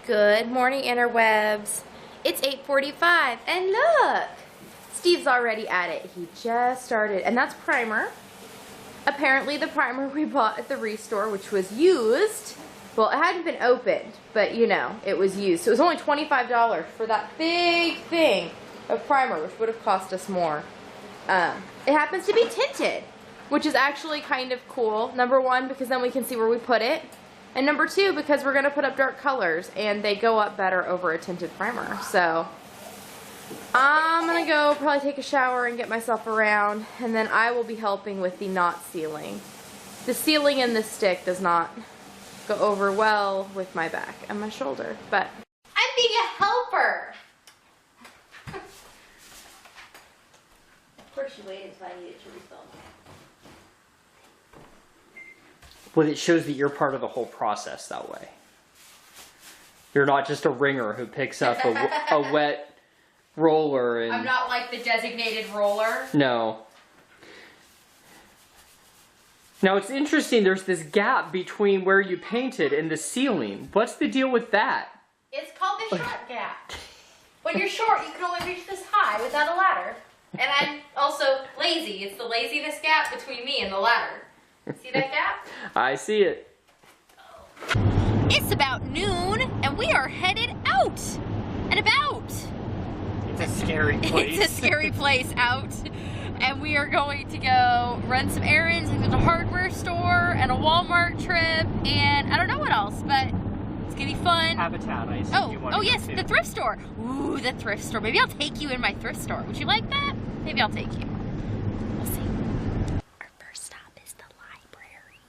Good morning, interwebs. It's 8:45 and look, Steve's already at it. He just started, and that's primer. Apparently the primer we bought at the restore, which was used, well, it hadn't been opened, but you know, it was used. So it was only $25 for that big thing of primer, which would have cost us more. It happens to be tinted, which is actually kind of cool. Number one, because then we can see where we put it. And number two, because we're going to put up dark colors and they go up better over a tinted primer. So I'm going to go probably take a shower and get myself around, and then I will be helping with the knot sealing. The sealing in this stick does not go over well with my back and my shoulder, but I'm being a helper. Of course you waited until I needed to refill. Well, it shows that you're part of the whole process that way. You're not just a ringer who picks up a wet roller and... I'm not like the designated roller. No. Now it's interesting, there's this gap between where you painted and the ceiling. What's the deal with that? It's called the short gap. When you're short, you can only reach this high without a ladder. And I'm also lazy. It's the laziness gap between me and the ladder. See that gap? I see it. It's about noon, and we are headed out and about. It's a scary place. It's a scary place out. And we are going to go run some errands and go to the hardware store and a Walmart trip, and I don't know what else, but it's gonna be fun. Habitat, I see. Oh yes, the thrift store. Ooh, the thrift store. Maybe I'll take you in my thrift store. Would you like that? Maybe I'll take you. We'll see. Our first stop is the library.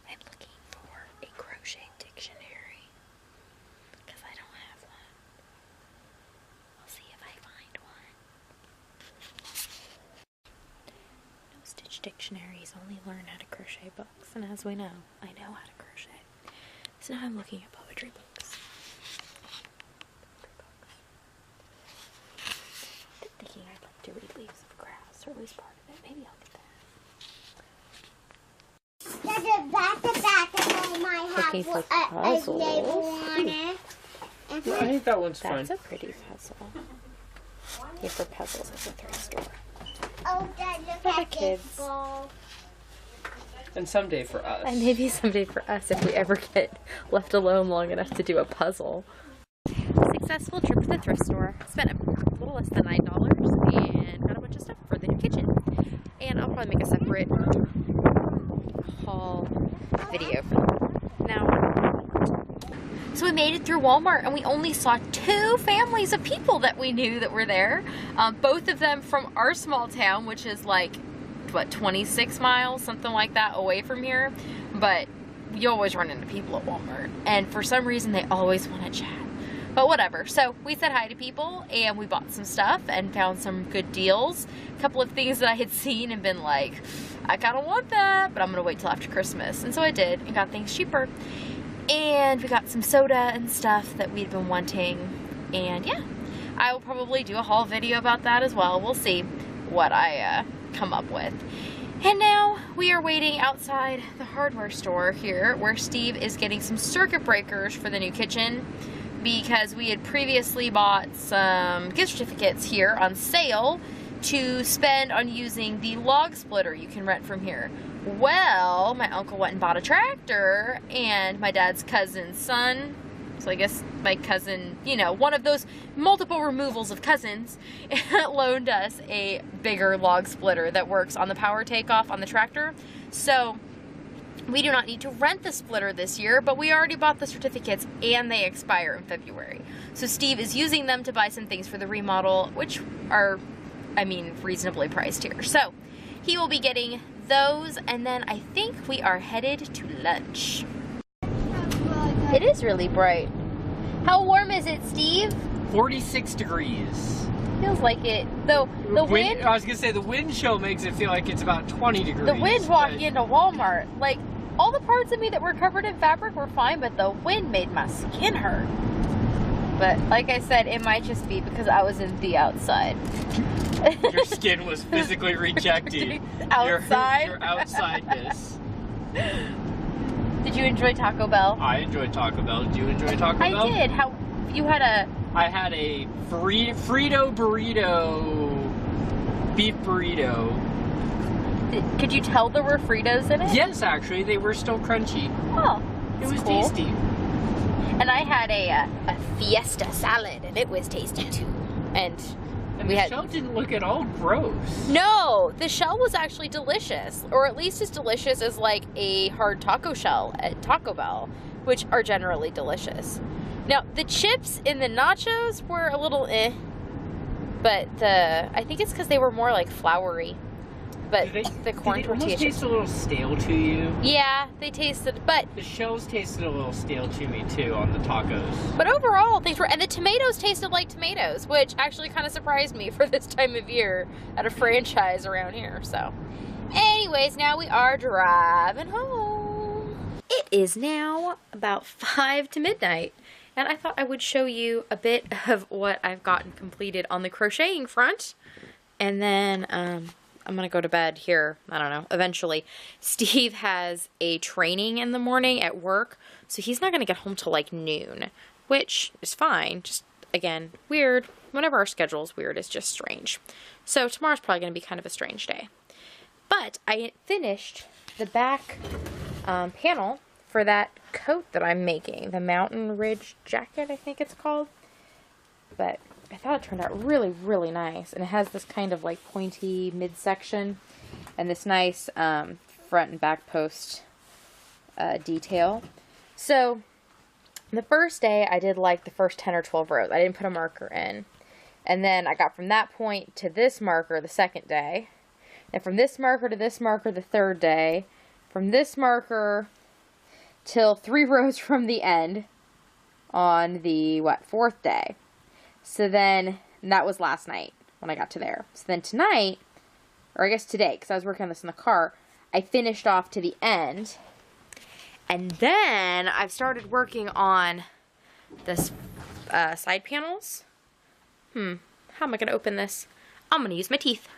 I'm looking for a crochet dictionary because I don't have one. We'll see if I find one. No Stitch dictionaries only learn how to crochet books, and as we know, I know how to crochet. So now I'm looking at poetry books. I'm thinking I'd like to read Leaves of Grass, or at least part of it. Maybe I'll get that. Looking for puzzles. I think that one's fun. That's a pretty puzzle. Yeah, for puzzles at the thrift store. Oh, Dad, look For the at kids. this ball. And someday for us. And maybe someday for us if we ever get left alone long enough to do a puzzle. Successful trip to the thrift store. Spent a little less than $9 and got a bunch of stuff for the new kitchen. And I'll probably make a separate haul video for that. Now, so we made it through Walmart and we only saw 2 families of people that we knew that were there. Both of them from our small town, which is like, what, 26 miles, something like that, away from here. But you always run into people at Walmart, and for some reason they always want to chat, but whatever. So we said hi to people and we bought some stuff and found some good deals. A couple of things that I had seen and been like, I kind of want that, but I'm gonna wait till after Christmas. And so I did and got things cheaper, and we got some soda and stuff that we'd been wanting. And yeah, I will probably do a haul video about that as well. We'll see what I come up with. And now we are waiting outside the hardware store here, where Steve is getting some circuit breakers for the new kitchen, because we had previously bought some gift certificates here on sale to spend on using the log splitter you can rent from here. Well, my uncle went and bought a tractor, and my dad's cousin's son, so I guess my cousin, you know, one of those multiple removals of cousins, loaned us a bigger log splitter that works on the power takeoff on the tractor. So we do not need to rent the splitter this year, but we already bought the certificates and they expire in February. So Steve is using them to buy some things for the remodel, which are, I mean, reasonably priced here. So he will be getting those, and then I think we are headed to lunch. It is really bright. How warm is it, Steve? 46 degrees. Feels like it. Though the wind, I was gonna say the wind chill makes it feel like it's about 20 degrees. The wind walking into Walmart, like all the parts of me that were covered in fabric were fine, but the wind made my skin hurt. But like I said, it might just be because I was in the outside. Your skin was physically rejecting outside. Your outsideness. Did you enjoy Taco Bell? I enjoyed Taco Bell. Did you enjoy Taco Bell? I did. You had a... I had a Frito burrito, beef burrito. Could you tell there were Fritos in it? Yes, actually, they were still crunchy. Oh, It was cool. tasty. And I had a fiesta salad, and it was tasty too. And we the had... shell didn't look at all gross. No, the shell was actually delicious, or at least as delicious as like a hard taco shell at Taco Bell, which are generally delicious. Now, the chips in the nachos were a little but I think it's because they were more like floury. But the corn did they tortilla almost chips... taste a little stale to you? Yeah, they tasted, but... The shells tasted a little stale to me, too, on the tacos. But overall, things were... And the tomatoes tasted like tomatoes, which actually kind of surprised me for this time of year at a franchise around here, so... Anyways, now we are driving home. It is now about 5 to midnight, and I thought I would show you a bit of what I've gotten completed on the crocheting front, and then, I'm gonna go to bed here, I don't know, eventually. Steve has a training in the morning at work, so he's not gonna get home till like noon, which is fine, just, again, weird. Whenever our schedule is weird, it's just strange. So tomorrow's probably gonna be kind of a strange day. But I finished the back panel for that coat that I'm making, the Mountain Ridge jacket, I think it's called. But I thought it turned out really, really nice. And it has this kind of like pointy midsection and this nice front and back post detail. So the first day I did like the first 10 or 12 rows. I didn't put a marker in. And then I got from that point to this marker the second day. And from this marker to this marker the third day. From this marker till 3 rows from the end on the, fourth day. So then, that was last night when I got to there. So then tonight, or I guess today, because I was working on this in the car, I finished off to the end. And then I've started working on this side panels. How am I going to open this? I'm going to use my teeth.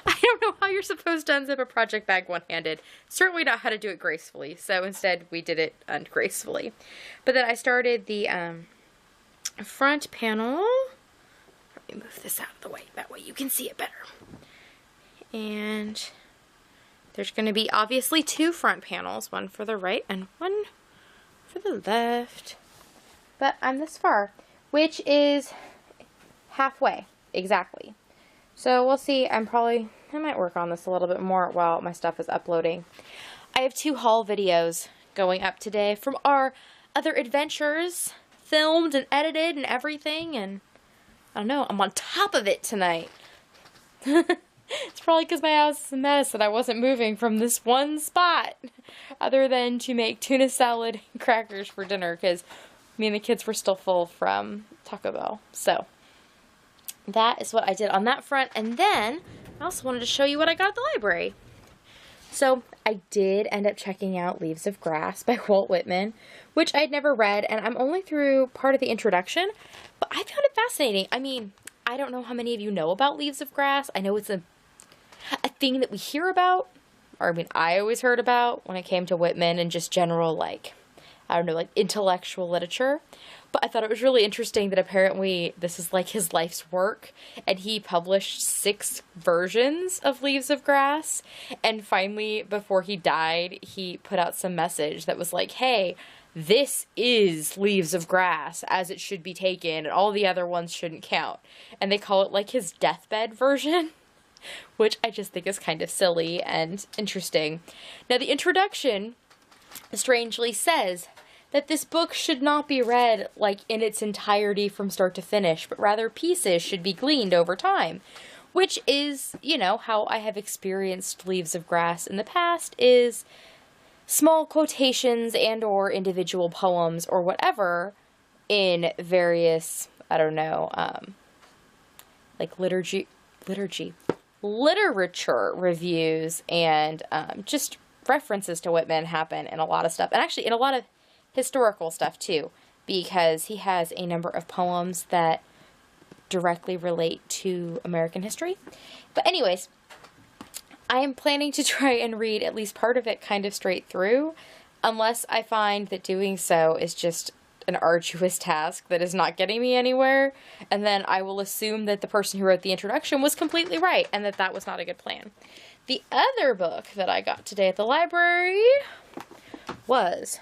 I don't know how you're supposed to unzip a project bag one-handed. Certainly not how to do it gracefully. So instead, we did it ungracefully. But then I started the front panel. Let me move this out of the way. That way you can see it better. And there's going to be obviously 2 front panels. One for the right and one for the left. But I'm this far, which is halfway, exactly. So we'll see. I might work on this a little bit more while my stuff is uploading. I have 2 haul videos going up today from our other adventures, filmed and edited and everything, and I don't know, I'm on top of it tonight. It's probably because my house is a mess and I wasn't moving from this one spot, other than to make tuna salad and crackers for dinner, because me and the kids were still full from Taco Bell. So that is what I did on that front. And then I also wanted to show you what I got at the library. So I did end up checking out Leaves of Grass by Walt Whitman, which I'd never read, and I'm only through part of the introduction, but I found it fascinating. I mean, I don't know how many of you know about Leaves of Grass. I know it's a thing that we hear about, or I mean, I always heard about when it came to Whitman and just general, like, I don't know, like intellectual literature. But I thought it was really interesting that apparently this is like his life's work, and he published 6 versions of Leaves of Grass, and finally, before he died, he put out some message that was like, hey, this is Leaves of Grass as it should be taken, and all the other ones shouldn't count. And they call it like his deathbed version, which I just think is kind of silly and interesting. Now, the introduction strangely says that this book should not be read like in its entirety from start to finish, but rather pieces should be gleaned over time, which is, you know, how I have experienced Leaves of Grass in the past, is small quotations and or individual poems or whatever in various, I don't know, like literature reviews, and just references to Whitman happen in a lot of stuff, and actually in a lot of historical stuff too, because he has a number of poems that directly relate to American history. But anyways, I am planning to try and read at least part of it kind of straight through, unless I find that doing so is just an arduous task that is not getting me anywhere, and then I will assume that the person who wrote the introduction was completely right, and that was not a good plan. The other book that I got today at the library was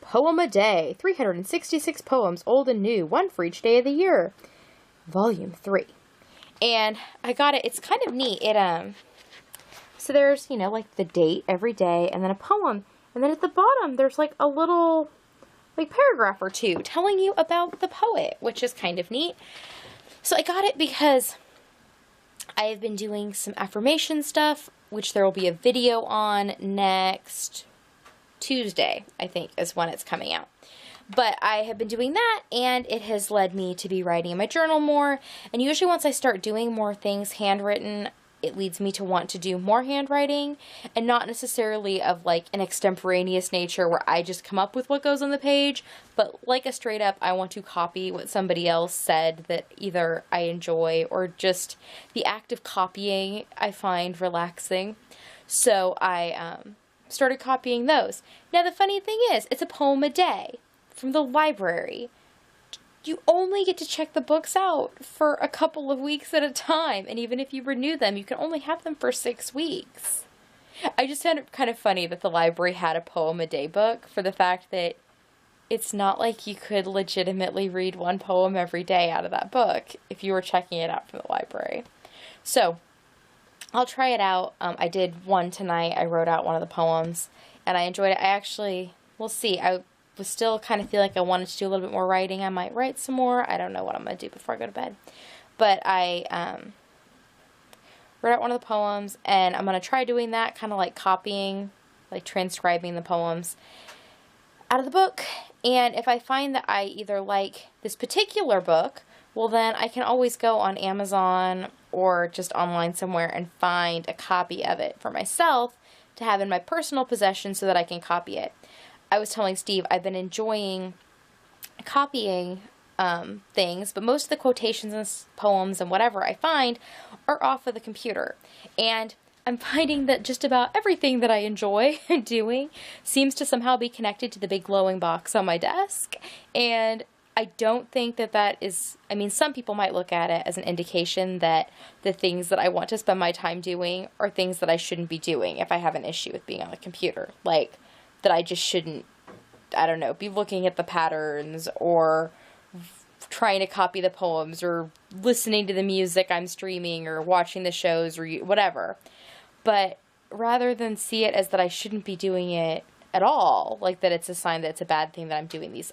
Poem a Day, 366 poems, old and new, one for each day of the year, Volume 3. And I got it, it's kind of neat. So there's, you know, like the date every day, and then a poem, and then at the bottom there's like a little, like, paragraph or two telling you about the poet, which is kind of neat. So I got it because I have been doing some affirmation stuff, which there will be a video on next Tuesday, I think, is when it's coming out. But I have been doing that, and it has led me to be writing in my journal more. And usually once I start doing more things handwritten, it leads me to want to do more handwriting, and not necessarily of like an extemporaneous nature where I just come up with what goes on the page, but like a straight up, I want to copy what somebody else said that either I enjoy, or just the act of copying I find relaxing. So I started copying those. Now the funny thing is, it's a poem a day from the library. You only get to check the books out for a couple of weeks at a time, and even if you renew them, you can only have them for 6 weeks. I just found it kind of funny that the library had a poem a day book, for the fact that it's not like you could legitimately read one poem every day out of that book if you were checking it out from the library. So I'll try it out. I did one tonight. I wrote out one of the poems, and I enjoyed it. We'll see. I was still kind of feel like I wanted to do a little bit more writing. I might write some more. I don't know what I'm going to do before I go to bed. But I wrote out one of the poems, and I'm going to try doing that, kind of like copying, like transcribing the poems out of the book. And if I find that I either like this particular book, well then I can always go on Amazon or just online somewhere and find a copy of it for myself to have in my personal possession so that I can copy it. I was telling Steve I've been enjoying copying things, but most of the quotations and poems and whatever I find are off of the computer. And I'm finding that just about everything that I enjoy doing seems to somehow be connected to the big glowing box on my desk. And I don't think that is, I mean, some people might look at it as an indication that the things that I want to spend my time doing are things that I shouldn't be doing if I have an issue with being on the computer. Like, that I just shouldn't, I don't know, be looking at the patterns or trying to copy the poems or listening to the music I'm streaming or watching the shows or whatever. But rather than see it as that I shouldn't be doing it at all, like that it's a sign that it's a bad thing that I'm doing these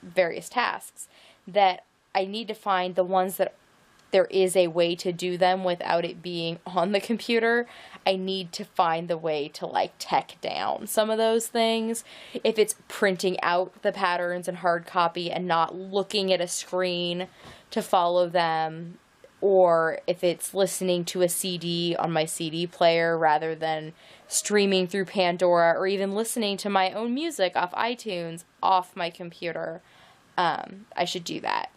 various tasks, that I need to find the ones that there is a way to do them without it being on the computer. I need to find the way to like tech down some of those things. If it's printing out the patterns in hard copy and not looking at a screen to follow them, or if it's listening to a CD on my CD player rather than streaming through Pandora, or even listening to my own music off iTunes off my computer, I should do that.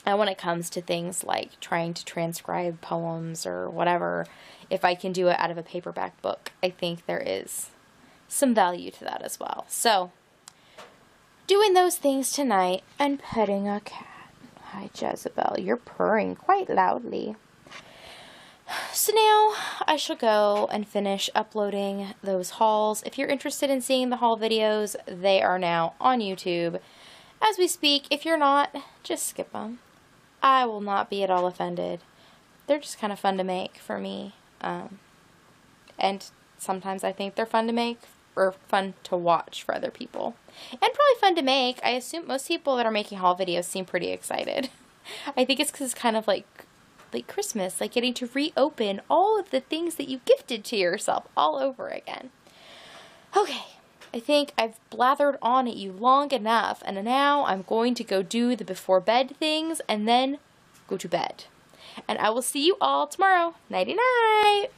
And when it comes to things like trying to transcribe poems or whatever, if I can do it out of a paperback book, I think there is some value to that as well. So, doing those things tonight and petting a cat. Hi, Jezebel, you're purring quite loudly. So now I shall go and finish uploading those hauls. If you're interested in seeing the haul videos, they are now on YouTube as we speak. If you're not, just skip them. I will not be at all offended. They're just kind of fun to make for me. And sometimes I think they're fun to make or fun to watch for other people. And probably fun to make. I assume most people that are making haul videos seem pretty excited. I think it's because it's kind of like Christmas, like getting to reopen all of the things that you gifted to yourself all over again. Okay. I think I've blathered on at you long enough, and now I'm going to go do the before bed things and then go to bed. And I will see you all tomorrow. Nighty night!